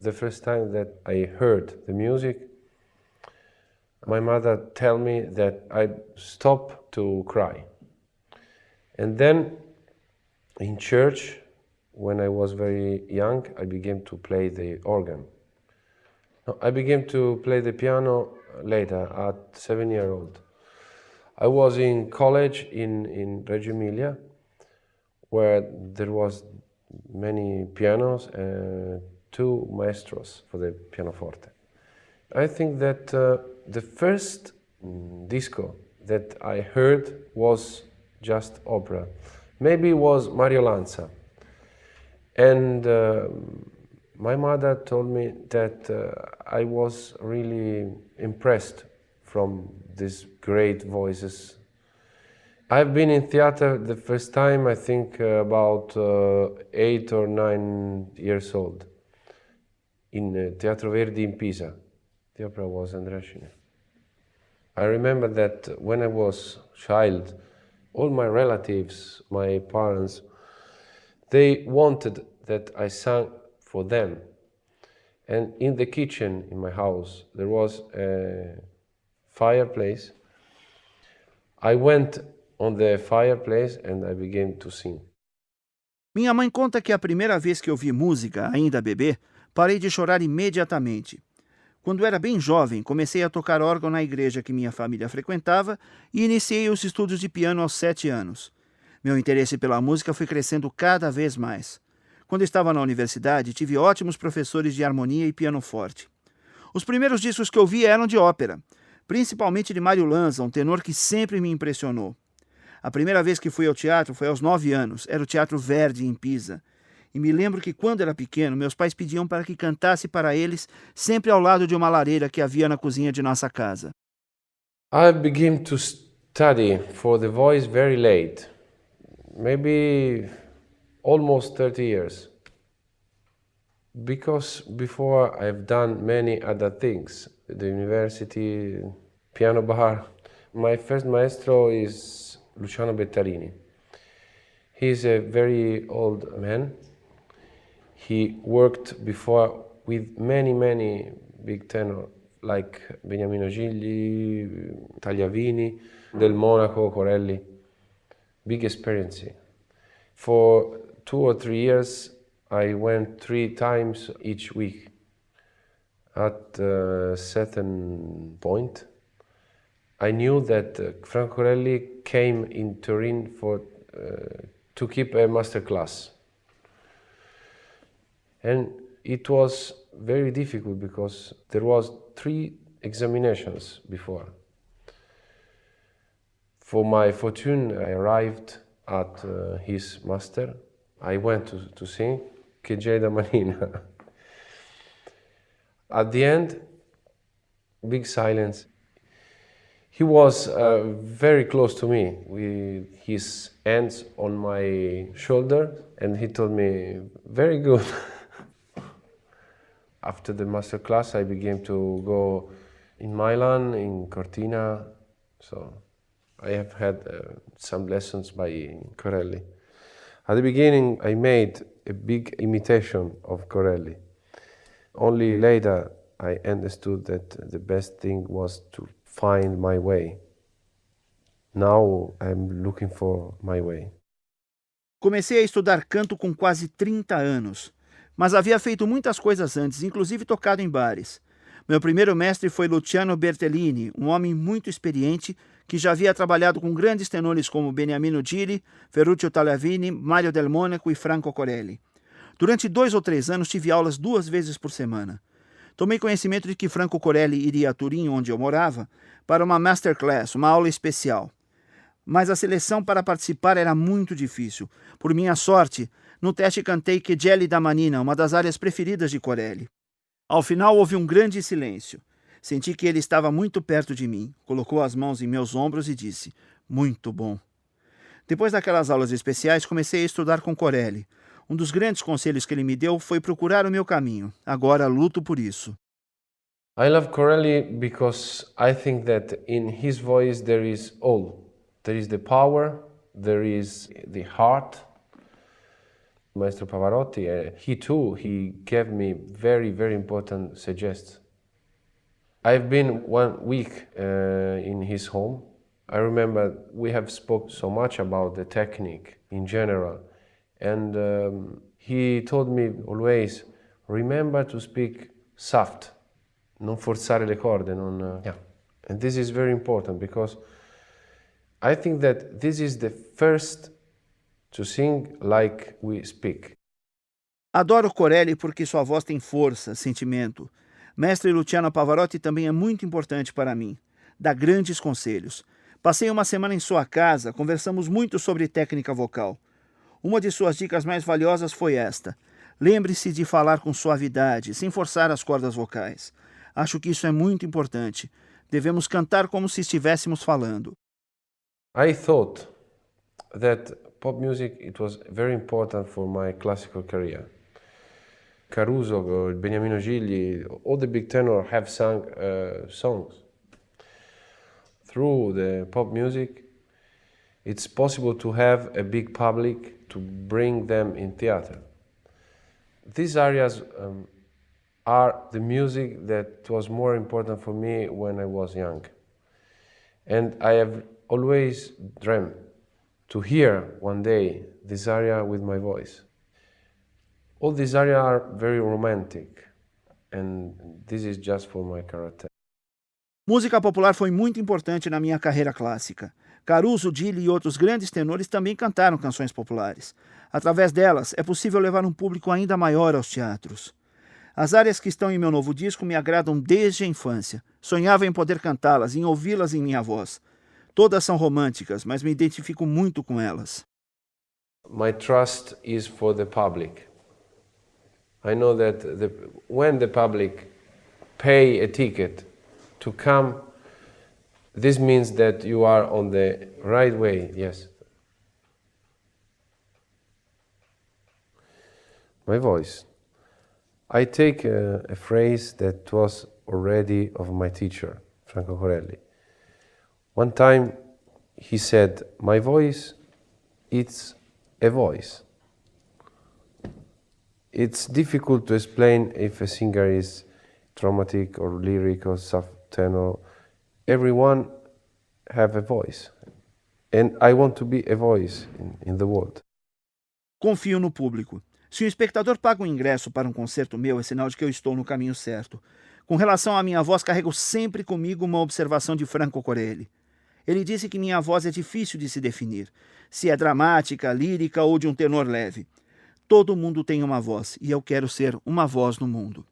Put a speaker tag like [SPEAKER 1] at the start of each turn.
[SPEAKER 1] The first time that I heard the music, my mother told me that I stop to cry. And then in church, when I was very young, I began to play the organ. No, I began to play the piano later, at 7 years old. I was in college in Reggio Emilia, where there was many pianos and 2 maestros for the pianoforte. I think that the first disco that I heard was just opera. Maybe it was Mario Lanza. And my mother told me that I was really impressed from these great voices. I've been in theater the first time, I think, about 8 or 9 years old, in Teatro Verdi in Pisa. The opera was Andrea Bocelli. I remember that when I was a child, all my relatives, my parents, they wanted that I sang for them. And in the kitchen in my house, there was a fireplace. I went on the fireplace and I began to sing.
[SPEAKER 2] Minha mãe conta que a primeira vez que eu vi música, ainda bebê, parei de chorar imediatamente. Quando era bem jovem, comecei a tocar órgão na igreja que minha família frequentava e iniciei os estudos de piano aos 7 anos. Meu interesse pela música foi crescendo cada vez mais. Quando estava na universidade, tive ótimos professores de harmonia e pianoforte. Os primeiros discos que eu vi eram de ópera, principalmente de Mário Lanza, um tenor que sempre me impressionou. A primeira vez que fui ao teatro foi aos 9 anos, era o Teatro Verdi em Pisa. E me lembro que quando era pequeno, meus pais pediam para que cantasse para eles, sempre ao lado de uma lareira que havia na cozinha de nossa casa.
[SPEAKER 1] I began to study for the voice very late, maybe almost 30 years. Because before I've done many other things, the university, piano bar. My first maestro is Luciano Bettarini. He's a very old man. He worked before with many big tenors like Beniamino Gigli, Tagliavini, Del Monaco, Corelli. Big experience. For 2 or 3 years, I went 3 times each week. At a certain point, I knew that Franco Corelli came in Turin to keep a master class. And it was very difficult because there was 3 examinations before. For my fortune, I arrived at his master. I went to sing Che gelida manina. At the end, big silence. He was very close to me with his hands on my shoulder, and he told me, very good. After the master class, I began to go in Milan, in Cortina, so I have had some lessons by Corelli. At the beginning, I made a big imitation of Corelli. Only later, I understood that the best thing was to find my way. Now I'm looking for my way.
[SPEAKER 2] Comecei a estudar canto com quase 30 anos, mas havia feito muitas coisas antes, inclusive tocado em bares. Meu primeiro mestre foi Luciano Bertellini, um homem muito experiente que já havia trabalhado com grandes tenores como Beniamino Gigli, Ferruccio Tagliavini, Mario del Monaco e Franco Corelli. Durante 2 ou 3 anos tive aulas 2 vezes por semana. Tomei conhecimento de que Franco Corelli iria a Turim, onde eu morava, para uma masterclass, uma aula especial. Mas a seleção para participar era muito difícil. Por minha sorte, no teste cantei Che gelida manina, uma das áreas preferidas de Corelli. Ao final houve um grande silêncio. Senti que ele estava muito perto de mim, colocou as mãos em meus ombros e disse, muito bom. Depois daquelas aulas especiais, comecei a estudar com Corelli. Um dos grandes conselhos que ele me deu foi procurar o meu caminho. Agora luto por isso.
[SPEAKER 1] I love Corelli because I think that in his voice there is all. There is the power, there is the heart, Maestro Pavarotti, he gave me very, very important suggestions. I've been 1 week in his home. I remember we have spoke so much about the technique in general, and he told me always, remember to speak soft, non forzare le corde, yeah. And this is very important because I think that this is the first to sing like we speak.
[SPEAKER 2] Adoro Corelli porque sua voz tem força, sentimento. Mestre Luciano Pavarotti também é muito importante para mim. Dá grandes conselhos. Passei uma semana em sua casa, conversamos muito sobre técnica vocal. Uma de suas dicas mais valiosas foi esta: lembre-se de falar com suavidade, sem forçar as cordas vocais. Acho que isso é muito importante. Devemos cantar como se estivéssemos falando.
[SPEAKER 1] I thought that pop music, it was very important for my classical career. Caruso, Beniamino Gigli, all the big tenors have sung songs. Through the pop music, it's possible to have a big public to bring them in theater. These areas are the music that was more important for me when I was young. And I have always dreamt to hear one day this area with my voice. All these areas are very romantic, and this is just for my character.
[SPEAKER 2] Música popular foi muito importante na minha carreira clássica. Caruso, Gigli e outros grandes tenores também cantaram canções populares. Através delas, é possível levar um público ainda maior aos teatros. As áreas que estão em meu novo disco me agradam desde a infância. Sonhava em poder cantá-las, em ouvi-las em minha voz. Todas são românticas, mas me identifico muito com elas.
[SPEAKER 1] My trust is for the public. I know that when the public pay a ticket to come, this means that you are on the right way, yes. My voice. I take a phrase that was already of my teacher, Franco Corelli. One time he said, my voice, it's a voice. It's difficult to explain if a singer is dramatic or lyric or soft tenor. Everyone have a voice. And I want to be a voice in the world.
[SPEAKER 2] Confio no público. Se um espectador paga um ingresso para um concerto meu, é sinal de que eu estou no caminho certo. Com relação à minha voz, carrego sempre comigo uma observação de Franco Corelli. Ele disse que minha voz é difícil de se definir, se é dramática, lírica ou de um tenor leve. Todo mundo tem uma voz, e eu quero ser uma voz no mundo.